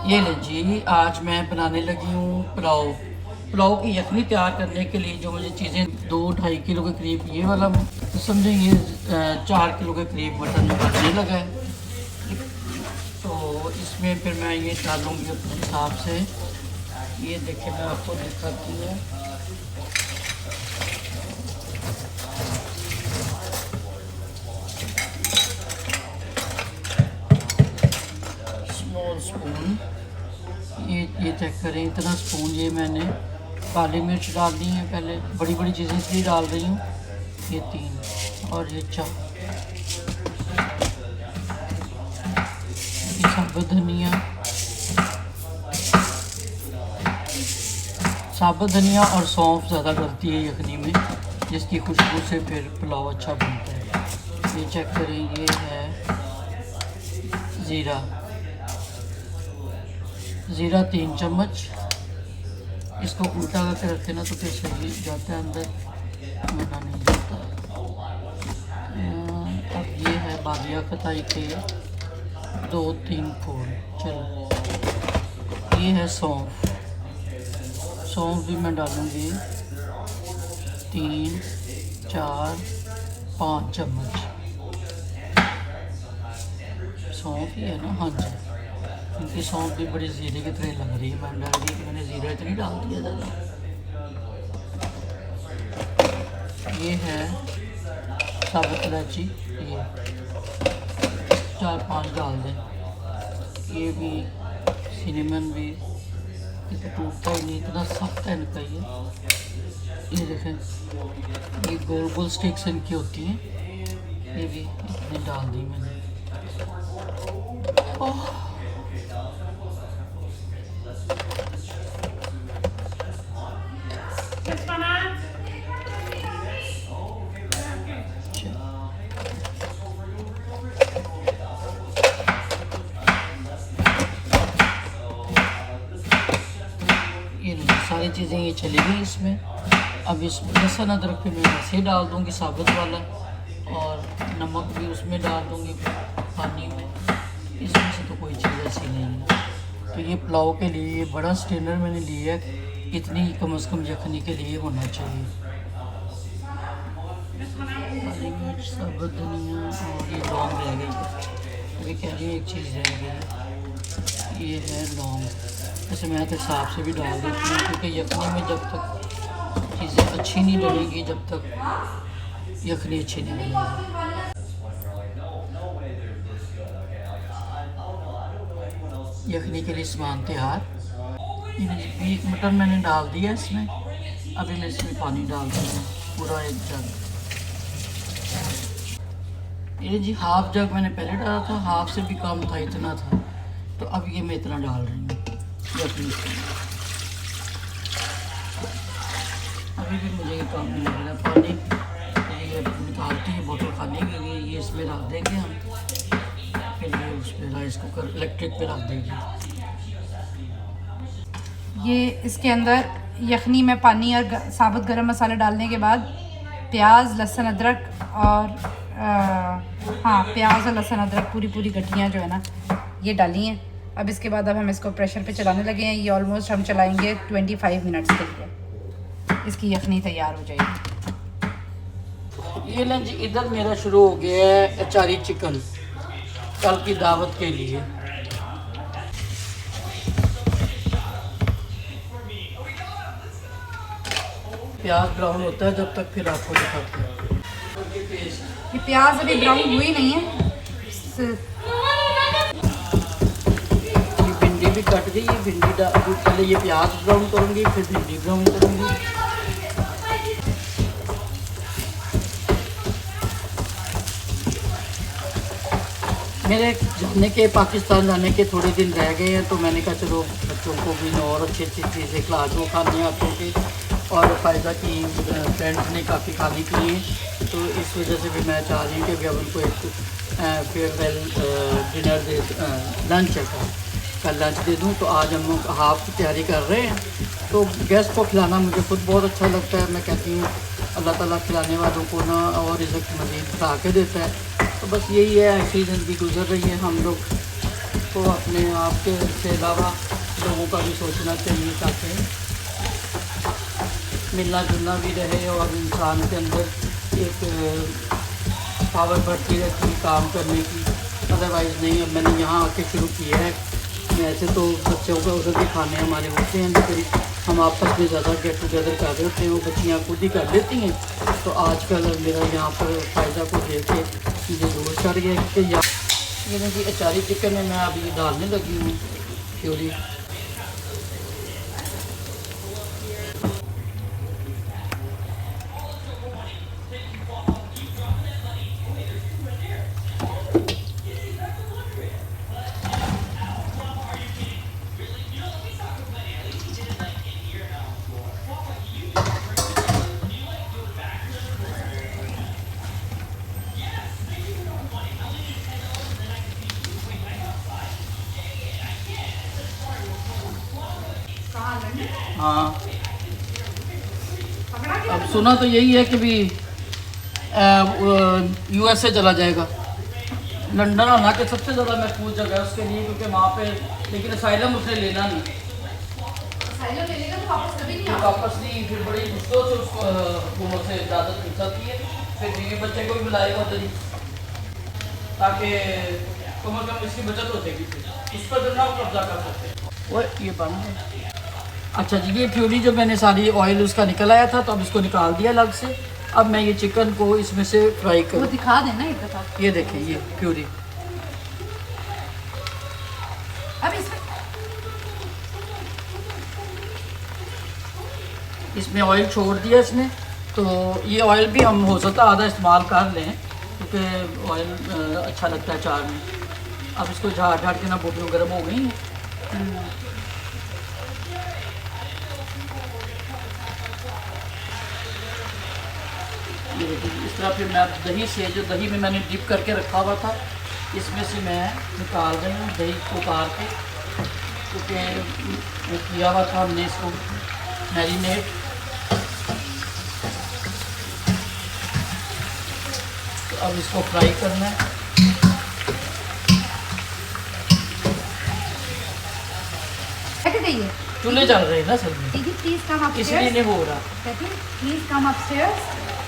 ये ले जी, आज मैं बनाने लगी हूँ पुलाव। पुलाव की यखनी तैयार करने के लिए जो मुझे चीज़ें 2-2.5 किलो के करीब ये वाला तो समझे ये 4 किलो के करीब मटन बनने लगा है। तो इसमें फिर मैं ये डालूँगी अपने हिसाब से। ये देखें मैं आपको दिखाती हूँ। स्मॉल स्पून, ये चेक करें, इतना स्पून ये मैंने काली मिर्च डाल दी है। पहले बड़ी बड़ी चीज़ें इसलिए डाल रही हूँ, ये 3 और ये 4। ये साबुत धनिया और सौंफ ज़्यादा डलती है यखनी में, जिसकी खुशबू से फिर पुलाव अच्छा बनता है। ये चेक करें, ये है ज़ीरा 3 चम्मच। इसको उल्टा करके रखे ना तो फिर सही जाता है अंदर, मना नहीं जाता। अब ये है बादिया खताई के 2-3 फूल। चलो, ये है सौंफ भी मैं डालूँगी 3, 4, 5 चम्मच। सौंफ ही है ना? हाँ जी, इनकी सौंफ भी बड़ी ज़ीरे की तरह लग रही है। मैंने डाल दी, मैंने ज़ीरा इतनी डाल दिया ज़्यादा। ये है साबुत इलायची, ये 4-5 डाल दें। ये भी सिनेमन भी, इतना टूटता ही नहीं, इतना सख्त है इनका ये देखें, ये गोल गोल स्टिक्स इनकी होती हैं। ये भी इतनी डाल दी मैंने। ओह, सारी चीज़ें ये चली गई इसमें। अब इस लहसुन अदरक पे मैं ऐसे डाल दूँगी साबुत वाला, और नमक भी उसमें डाल दूँगी पानी में। इसमें से तो कोई चीज़ ऐसी नहीं है। तो ये पुलाव के लिए ये बड़ा स्टेनर मैंने लिया है, इतनी कम से कम यखनी के लिए होना चाहिए। काली मिर्च, साबुत धनिया और ये लौंग रह गई। अभी कह रही है एक चीज़ रह गई, ये है लौंग। वैसे मैं तो हिसाब से भी डाल देती हूँ, क्योंकि यखनी में जब तक चीज़ें अच्छी नहीं डलेंगी, जब तक यखनी अच्छी नहीं बनेगी। यखनी के लिए सामान तैयार। एक मटन मैंने डाल दिया इसमें। अभी मैं इसमें पानी डाल दूँगी पूरा 1 जग। ये जी हाफ जग मैंने पहले डाला था, हाफ से भी कम था, इतना था। तो अब ये मैं इतना डाल रही हूँ यखनी। अभी भी मुझे ये काम नहीं लग रहा पानी। ये निकालती है बोतल खाने के लिए, ये इसमें रख देंगे हम, फिर ये उसमें राइस कुकर इलेक्ट्रिक पे रख देंगे। ये इसके अंदर यखनी में पानी और साबुत गरम मसाला डालने के बाद प्याज, लहसुन, अदरक और प्याज और लहसुन अदरक पूरी गड्डियाँ जो है ना ये डाली हैं। अब इसके बाद अब हम इसको प्रेशर पे चलाने लगे हैं। ये ऑलमोस्ट हम चलाएंगे 25 मिनट्स के लिए, इसकी यखनी तैयार हो जाएगी। ये ना जी, इधर मेरा शुरू हो गया है अचारी चिकन कल की दावत के लिए। प्याज ब्राउन होता है जब तक, फिर आपको दिखाते हैं। ये प्याज अभी ब्राउन हुई नहीं है। ये भिंडी भी कट गई। ये भिंडी पहले ये प्याज ब्राउन करूँगी, फिर भिंडी ब्राउन करूँगी। मेरे जाने के, पाकिस्तान जाने के थोड़े दिन रह गए हैं, तो मैंने कहा चलो बच्चों को भी और अच्छी चीज़ें खिला दूँ खाने हाथों के। और फ़ायदा की फ्रेंड्स ने काफ़ी खाने के लिए, तो इस वजह से भी मैं चाह रही हूँ कि अभी उनको एक फेयरवेल डिनर दे, लंच है कल लंच दे दूँ। तो आज हम लोग हाफ की तैयारी कर रहे हैं। तो गेस्ट को खिलाना मुझे खुद बहुत अच्छा लगता है। मैं कहती हूँ अल्लाह ताला खिलाने वालों को ना और इज़्ज़त मज़ीद बढ़ा के देता है। तो बस यही है, ऐसी ज़िंदगी गुजर रही है। हम लोग आपको अपने आप के से अलावा लोगों का भी सोचना चाहिए ताकि मिलना जुलना भी रहे और इंसान के अंदर एक पावर बढ़ती रहती है काम करने की। अदरवाइज़ नहीं, अब मैंने यहाँ आके शुरू किया है। वैसे तो बच्चों का उधर भी खाने हमारे होते हैं, लेकिन हम आपस में ज़्यादा गेट टुगेदर कर रहे होते हैं, वो बच्चियाँ खुद ही कर लेती हैं। तो आजकल मेरा यहाँ पर फ़ायदा को देख के मुझे जोर चढ़ गया कि यहाँ ये देखिए अचारी चिकन में मैं अभी डालने लगी हूँ प्यूरी। हाँ, अब सुना तो यही है कि भी यूएसए चला जाएगा। लंदन होना के सबसे ज़्यादा महफूज जगह है उसके लिए, क्योंकि वहाँ पे लेकिन असाइलम उसने लेना नहीं, वापस नहीं, फिर बड़ी मुश्किल से उसको हुकूमत से इजाज़त मिल सकती है। फिर बीवी बच्चे को भी बुलाएगा उधर ही, ताकि कम अज़ कम इसकी बचत हो जाएगी, फिर उस पर जो कब्जा कर सकते हैं। वो ये बंद है। अच्छा जी, ये प्यूरी जो मैंने सारी ऑयल उसका निकल आया था, तो अब इसको निकाल दिया अलग से। अब मैं ये चिकन को इसमें से फ्राई वो करूँ। दिखा देना एक दफा। ये देखें ये प्यूरी, अब इसमें इसमें ऑयल छोड़ दिया इसने, तो ये ऑयल भी हम हो सकता आधा इस्तेमाल कर लें, क्योंकि ऑयल अच्छा लगता है चार में। अब इसको झाड़ झाड़ के ना बोटियाँ गर्म हो गई हैं। ये देखिए इस तरह फिर मैं दही से, जो दही में मैंने डिप करके रखा हुआ था, इसमें से मैं निकाल रही हूँ दही को उतार के, क्योंकि किया हुआ था हमने इसको मैरिनेट। तो अब इसको फ्राई करना है। चूल्हे चल रहे हैं ना सर में, दीदी प्लीज कम इसलिए नहीं हो रहा। Please come upstairs,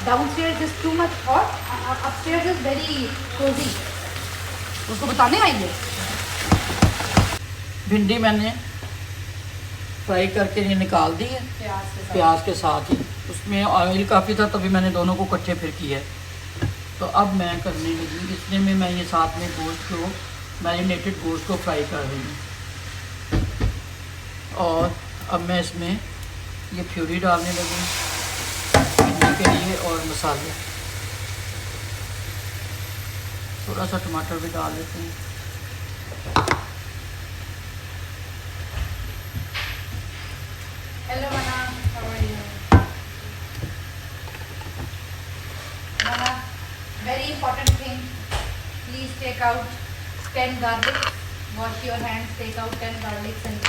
downstairs is too much hot, upstairs is very Cozi. उसको बताने आई है। भिंडी मैंने फ्राई करके ये निकाल दी है प्याज के साथ ही। उसमें ऑयल काफ़ी था, तभी मैंने दोनों को इकट्ठे फिर किया है। तो अब मैं करने लगी इतने में मैं ये साथ में गोश्त को, मैरिनेटेड गोश्त को फ्राई कर रही हूँ। और अब मैं इसमें ये प्यूरी डालने लगी के लिए, और मसाले, थोड़ा सा टमाटर भी डाल देते हैं। Hello Mana, how are you? Mana, very important thing, please take out 10 garlic, wash your hands, take out 10 garlic and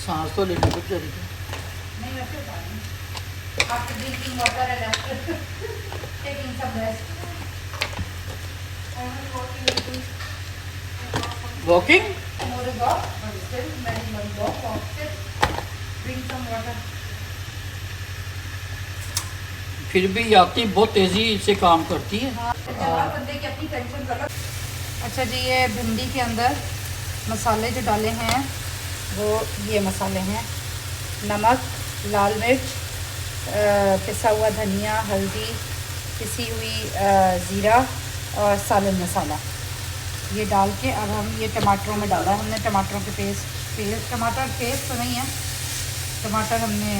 सांस तो लेने को जरूरी नहीं वैसे पानी after drinking water and after taking some rest. I am walking. Walking. More a walk, but still very one walk. Still drink some water. फिर भी यात्री बहुत तेज़ी से काम करती है। बंदे की अपनी टेंशन कर। अच्छा जी, ये भिंडी के अंदर मसाले जो डाले हैं वो ये मसाले हैं: नमक, लाल मिर्च, पिसा हुआ धनिया, हल्दी, पिसी हुई ज़ीरा और सालन मसाला। ये डाल के अब हम ये टमाटरों में डाला है हमने। टमाटरों के पेस्ट टमाटर पेस्ट तो नहीं है, टमाटर हमने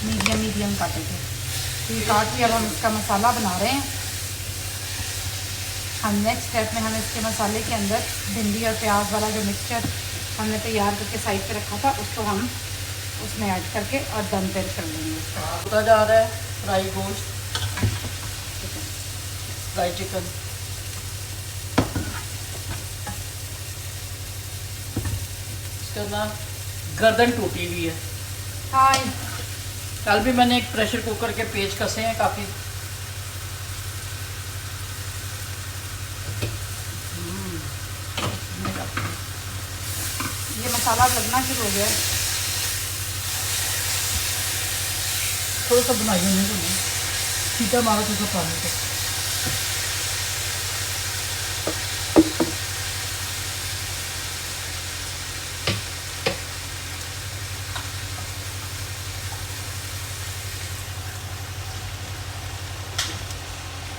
मीडियम काटे थे, तो ये काट के अब हम इसका मसाला बना रहे हैं। हम नेक्स्ट स्टेप में हम इसके मसाले के अंदर भिंडी और प्याज वाला जो मिक्सचर हमने तैयार करके साइड पे रखा था, उसको हम उसमें ऐड करके और दम पे कर लेंगे। होता जा रहा है फ्राई गोश्त, फ्राई चिकन। इसका नाम गर्दन टूटी हुई है। हाँ, कल भी मैंने एक प्रेशर कुकर के पेच कसे हैं काफ़ी। क्योंकि मसाला लगना शुरू हो गया है। थोड़ा सा बनाइए नहीं तो सीटा मारा थोड़ा सा पानी का।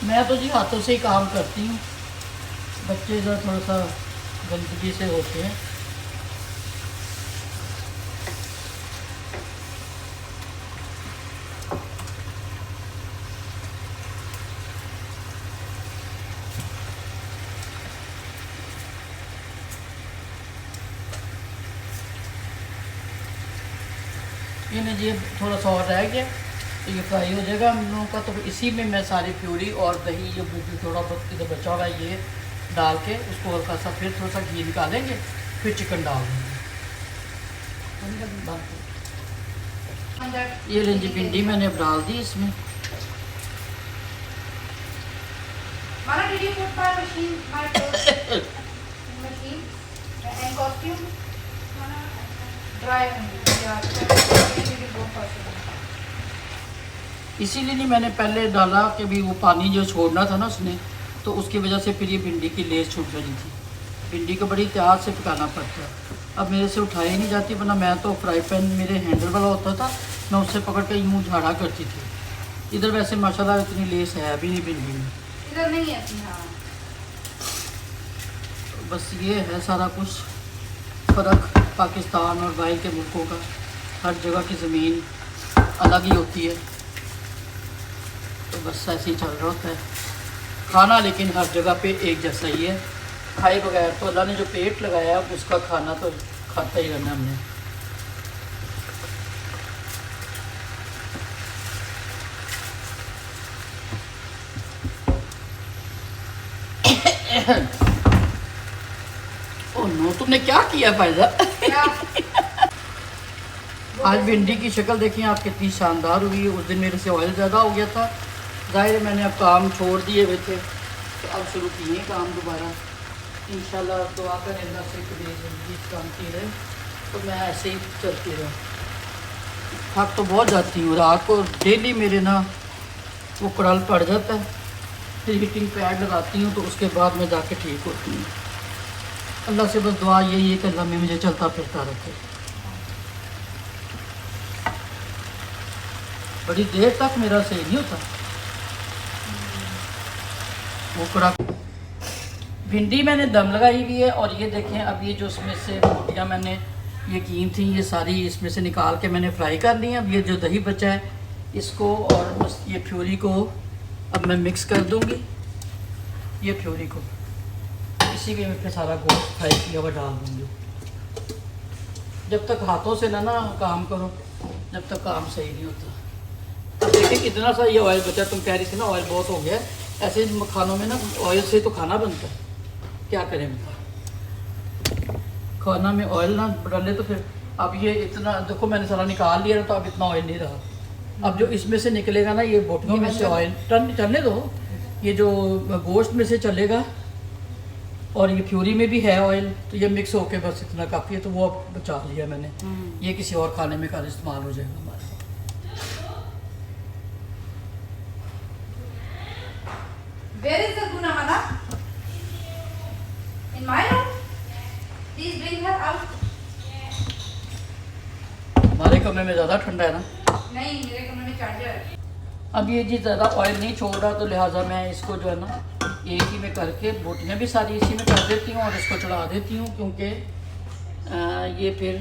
मैं तो जी हाथों से ही काम करती हूँ, बच्चे जो थोड़ा सा गंदगी से होते हैं। ये जी थोड़ा सा और रह गया तो ये फ्राई हो जाएगा हम लोगों का। तो इसी में मैं सारी प्यूरी और दही जो थोड़ा बहुत इधर बचा हुआ है ये डाल के उसको हल्का सा फिर थोड़ा सा घी निकालेंगे, फिर चिकन डाल देंगे। ये लेंजी भिंडी मैंने अब डाल दी इसमें। Mana, did you put my machine, my machine and costume? Dry only. Yeah. इसीलिए नहीं मैंने पहले डाला कि भी वो पानी जो छोड़ना था ना उसने, तो उसकी वजह से फिर ये भिंडी की लेस छूट रही थी। भिंडी को बड़ी एहतियात से पकाना पड़ता है। अब मेरे से उठाई नहीं जाती, वरना मैं तो फ्राई पैन मेरे हैंडल वाला होता था, मैं उससे पकड़ के यूँ झाड़ा करती थी। इधर वैसे माशाल्लाह इतनी लेस है अभी नहीं भिंडी में, इधर नहीं है। हाँ, बस ये है सारा कुछ फ़र्क पाकिस्तान और बाहर के मुल्कों का। हर जगह की ज़मीन अलग ही होती है, तो बस ऐसे ही चल रहा होता है खाना। लेकिन हर जगह पे एक जैसा ही है, खाए बगैर तो अल्लाह ने जो पेट लगाया उसका खाना तो खाता ही रहना हमने। ओह नो, तुमने क्या किया फायदा? आज भिंडी की शक्ल देखिए आप कितनी शानदार हुई है। उस दिन मेरे से ऑयल ज़्यादा हो गया था, ज़ाहिर है मैंने अब काम छोड़ दिए हुए थे, तो अब शुरू किए काम दोबारा। इंशाल्लाह दुआ करें अल्लाह से कि मेरी ज़िंदगी काम की रहे, तो मैं ऐसे ही चलती रहूँ। थक तो बहुत जाती हूँ, रात को डेली मेरे ना वो कड़ल पड़ जाता है, फिर हीटिंग पैड लगाती हूँ, तो उसके बाद मैं जाके ठीक होती हूँ। अल्लाह से बस दुआ यही है कि अल्लाह में मुझे चलता फिरता रखे। बड़ी देर तक मेरा सही नहीं होता वो कड़ा। भिंडी मैंने दम लगाई हुई है, और ये देखें अब ये जो इसमें से रोटियाँ मैंने ये की थी, ये सारी इसमें से निकाल के मैंने फ्राई कर ली है। अब ये जो दही बचा है इसको और बस ये प्यूरी को अब मैं मिक्स कर दूँगी। ये प्यूरी को इसी में मैं फिर सारा गोश्त फ्राई किया हुआ डाल दूँगी। जब तक हाथों से ना काम करो, जब तक काम सही नहीं होता। अब देखिए कितना सा ये ऑयल बचा, तुम कह रही थी ना ऑयल बहुत हो गया। ऐसे खानों में ना ऑयल से तो खाना बनता है, क्या करें बता। खाना में ऑयल ना डाले तो फिर अब ये इतना देखो मैंने सारा निकाल लिया, तो अब इतना ऑयल नहीं रहा। अब जो इसमें से निकलेगा ना ये बोटियों में से ऑयल चलने दो, ये जो गोश्त में से चलेगा और ये प्यूरी में भी है ऑयल, तो ये मिक्स होके बस इतना काफ़ी है। तो वो अब बचा लिया मैंने, ये किसी और खाने में कल इस्तेमाल हो जाएगा हमारे। Where is the Guna Mala? In my room? Please bring her out. हमारे कमरे में ज़्यादा ठंडा है ना? नहीं, मेरे कमरे में चार्जर है। अब ये जी ज़्यादा ऑयल नहीं छोड़ रहा, तो लिहाजा मैं इसको जो है ना एक ही में करके बोटियाँ भी सारी इसी में कर देती हूँ और इसको चढ़ा देती हूँ, क्योंकि ये फिर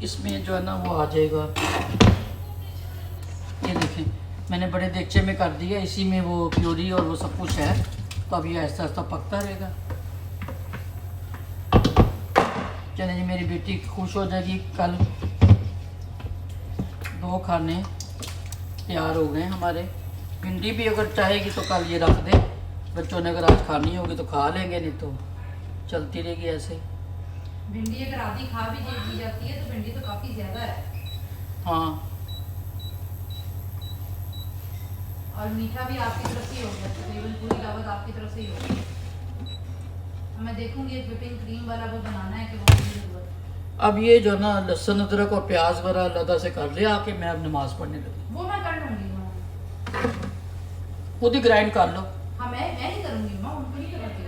इसमें जो है ना वो आ जाएगा। ये देखें मैंने बड़े देगचे में कर दिया, इसी में वो प्यूरी और वो सब कुछ है, तो अब ये आहिस्ता आहिस्ता पकता रहेगा। चले जी, मेरी बेटी खुश हो जाएगी। कल 2 खाने तैयार हो गए हमारे। भिंडी भी अगर चाहेगी तो कल ये रख दे, बच्चों ने अगर आज खानी होगी तो खा लेंगे, नहीं तो चलती रहेगी ऐसे। भिंडी अगर आधी खा भी दी जाती है तो भिंडी तो काफ़ी ज़्यादा है। हाँ, और मीठा भी आपकी तरफ से ही होगा, तकरीबन पूरी दावत आपकी तरफ से ही होगी। मैं देखूंगी एक whipping क्रीम वाला वो बनाना है कि वो नहीं हुआ। अब ये जो ना लहसुन अदरक और प्याज वगैरह अलग से कर लिया आके मैं अब नमाज पढ़ने लगी। वो मैं कर लूंगी माँ। खुद ही ग्राइंड कर लो। हाँ मैं ही करूंगी माँ, उनको नहीं करती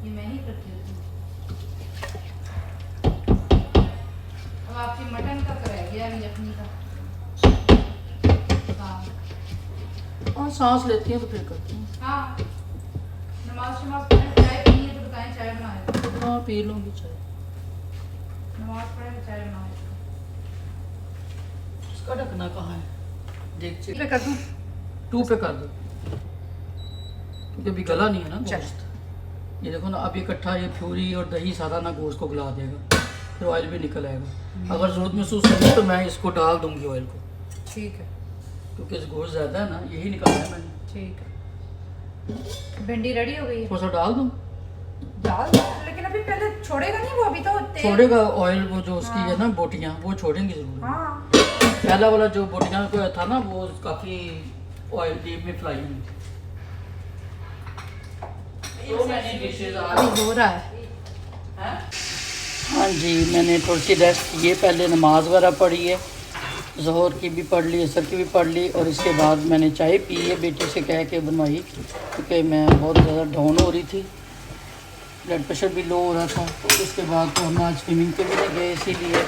ये मैं ही करती हूँ। अब आपकी मटन का रह गया अभी यखनी का। हाँ सांस लेती हैं तो फिर करती हैं। हाँ नमाज शमाज पढ़े, चाय पीनी है तो बताएं, चाय बनाए। हाँ पी लूँगी चाय। नमाज पढ़े तो चाय बनाए। उसका ढकना कहाँ है? देख पे कर दूँ? 2 पे कर दो क्योंकि अभी गला नहीं है ना चल। गोश्त। ये देखो ना अब ये इकट्ठा ये फ्यूरी और दही सारा ना गोश्त को गला देगा, फिर ऑयल भी निकल आएगा। अगर ज़रूरत महसूस करें तो मैं इसको डाल दूंगी ऑयल को, ठीक है क्योंकि इस गोश्त ज़्यादा है ना, यही निकाला है मैंने। ठीक है। भिंडी रेडी हो गई है? थोड़ा सा डाल दूँ? डाल दो, लेकिन अभी पहले छोड़ेगा नहीं वो, अभी तो तेल। छोड़ेगा ऑयल, वो जो उसकी है ना बोटियाँ वो छोड़ेंगी ज़रूर। हाँ पहला वाला जो बोटियाँ को था ना वो काफ़ी ऑयल डीप में फ्राई हुई थी। तो मैंने डिशेज अभी हो रहा है। हाँ जी, मैंने थोड़ी सी रेस्ट की है, पहले नमाज वगैरह पढ़ी है, ज़ोहर की भी पढ़ ली, असर की भी पढ़ ली, और इसके बाद मैंने चाय पी है, बेटी से कह के बनवाई, क्योंकि मैं बहुत ज़्यादा डाउन हो रही थी, ब्लड प्रेशर भी लो हो रहा था। तो उसके बाद तो हम आज स्विमिंग पे भी नहीं गए, इसीलिए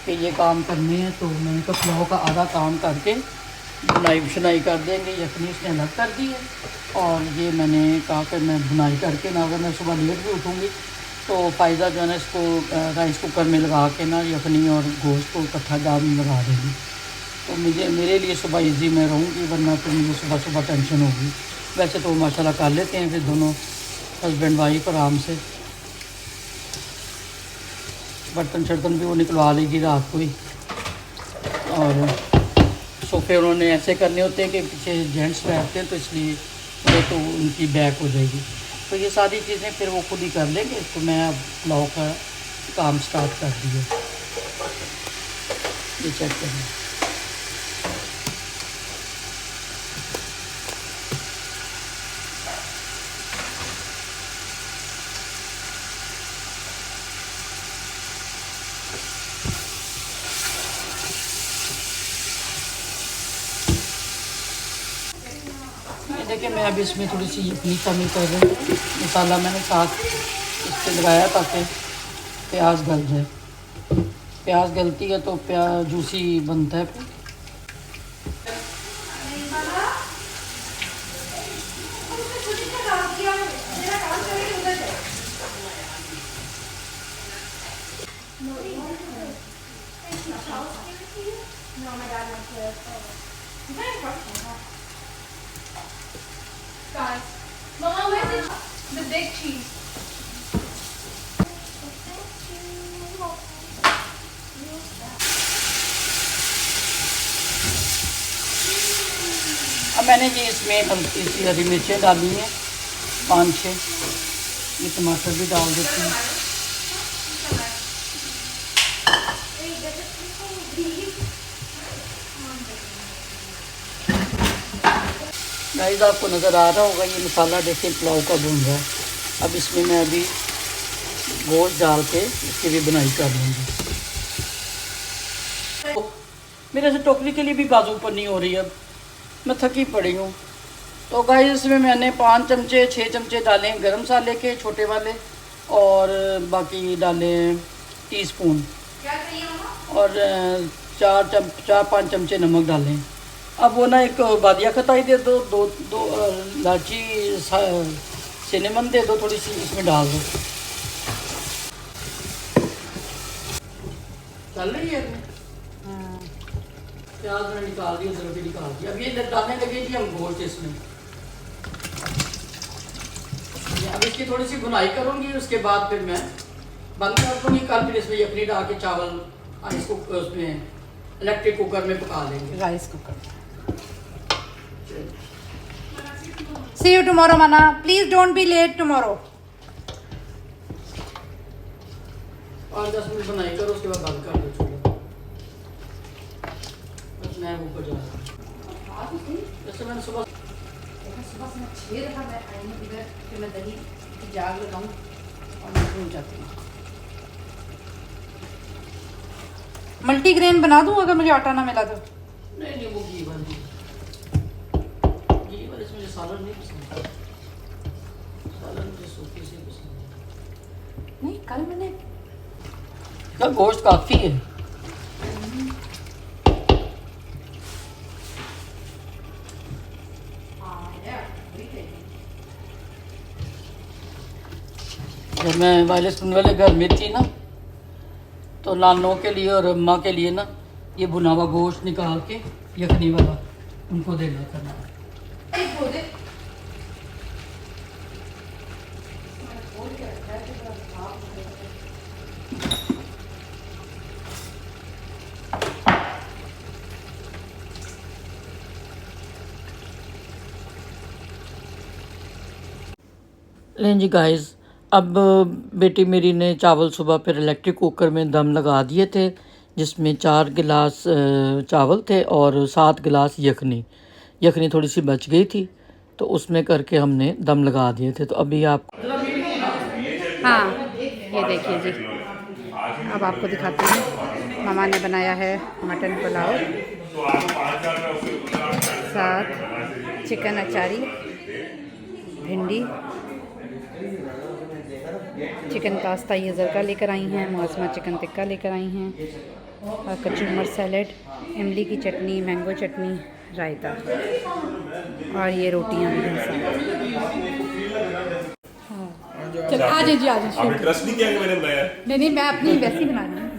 कि ये काम करने हैं। तो मैंने कहा पुलाव का आधा काम करके बुनाई शुनाई कर देंगे। यखनी उसने अलग कर दी है, और ये मैंने कहा कि मैं बुनाई करके ना, अगर मैं सुबह लेट भी उठूँगी तो फ़ायदा जो है ना इसको राइस कुकर में लगा के ना यखनी और गोश्त को इकट्ठा जाम में लगा देंगी, तो मेरे लिए सुबह इजी में रहूँगी, वरना तो मुझे सुबह सुबह टेंशन होगी। वैसे तो माशाल्लाह कर लेते हैं फिर दोनों हस्बैंड वाइफ आराम से। बर्तन शर्तन भी वो निकलवा लेगी रात को ही, और सोफे उन्होंने ऐसे करने होते हैं कि पीछे जेंट्स बैठते हैं, तो इसलिए वो तो उनकी बैक हो जाएगी। तो ये सारी चीज़ें फिर वो खुद ही कर लेंगे। तो मैं अब पुलाव का काम स्टार्ट कर दिया। ये चेक करें, देखिए मैं अभी इसमें थोड़ी सी इतनी कमी कर रही हूँ। मसाला मैंने साथ इस पर लगाया ताकि प्याज गल जाए। प्याज गलती है तो प्याज जूसी बनता है फिर। Guys, Mama, where's the big cheese? अब मैंने जी इसमें हल्की सी हरी मिर्चें डाली हैं 5-6, ये टमाटर भी डाल देती हूँ। गाइस आपको नज़र आ रहा होगा ये मसाला देखिए पुलाव का भून रहा है। अब इसमें मैं अभी गोश्त डाल के इसकी भी बुनाई कर लूँगी। तो मेरे से टोकरी के लिए भी बाजू पर नहीं हो रही, अब मैं थकी पड़ी हूँ। तो गाइस इसमें मैंने 5 चमचे 6 चमचे डाले हैं गरम मसाले के छोटे वाले, और बाकी डाले टीस्पून, क्या चाहिए मामा? और 4-5 चमचे नमक डालें। अब वो ना एक बादिया खताई दे दो, दो इलायची सिनेमन दे दो, थोड़ी सी इसमें डाल दो। चल रही है प्याज मैंने निकाल दिया, अदरक भी निकाल दिया। अब ये डालने लगे जी हम गोश्त इसमें। अब इसकी थोड़ी सी बुनाई करूँगी, उसके बाद फिर मैं बंद कर दूँगी। कल फिर इसमें यखनी डाल के चावल इसको उसमें इलेक्ट्रिक कुकर में पका लेंगे, rice cooker. See you tomorrow, Mana. Please don't be late tomorrow. और 10 मिनट बनाई करो, उसके बाद बंद कर दो चूल्हा। बस मैं ऊपर जा रहा हूँ। जैसे मैंने सुबह सुबह से मैं 6 दफ़ा मैं आई हूँ इधर कि मैं दही जाग लगाऊं और मैं भूल जाती हूँ। मल्टीग्रेन बना दूँ अगर मुझे आटा ना मिला तो? नहीं वो घी वाली इसमें सालन नहीं पसंद, सालन मुझे सूखी से पसंद है। नहीं कल मैंने कल गोश्त काफ़ी है। जब मैं वायरस सुनने वाले घर में थी ना, तो नानों के लिए और अम्मा के लिए ना ये भुना हुआ गोश्त निकाल के यखनी वाला उनको देना करना। लें जी गाइस, अब बेटी मेरी ने चावल सुबह फिर इलेक्ट्रिक कुकर में दम लगा दिए थे, जिसमें 4 गिलास चावल थे और 7 गिलास यखनी थोड़ी सी बच गई थी, तो उसमें करके हमने दम लगा दिए थे। तो अभी आप हाँ ये देखिए जी, अब आपको दिखाती हूँ। मामा ने बनाया है मटन पुलाव, साथ चिकन अचारी, भिंडी, चिकन पास्ता ये ज़रका लेकर आई हैं, मौसमा चिकन टिक्का लेकर आई हैं, और कचूमर सैलेड, इमली की चटनी, मैंगो चटनी, रायता, और ये रोटियां भी हैं साथ। चल आ जाइए, आ जाइए। आपने ट्रस्ट नहीं किया कि मैंने बनाया? नहीं मैं अपनी वैसी बना रही हूँ।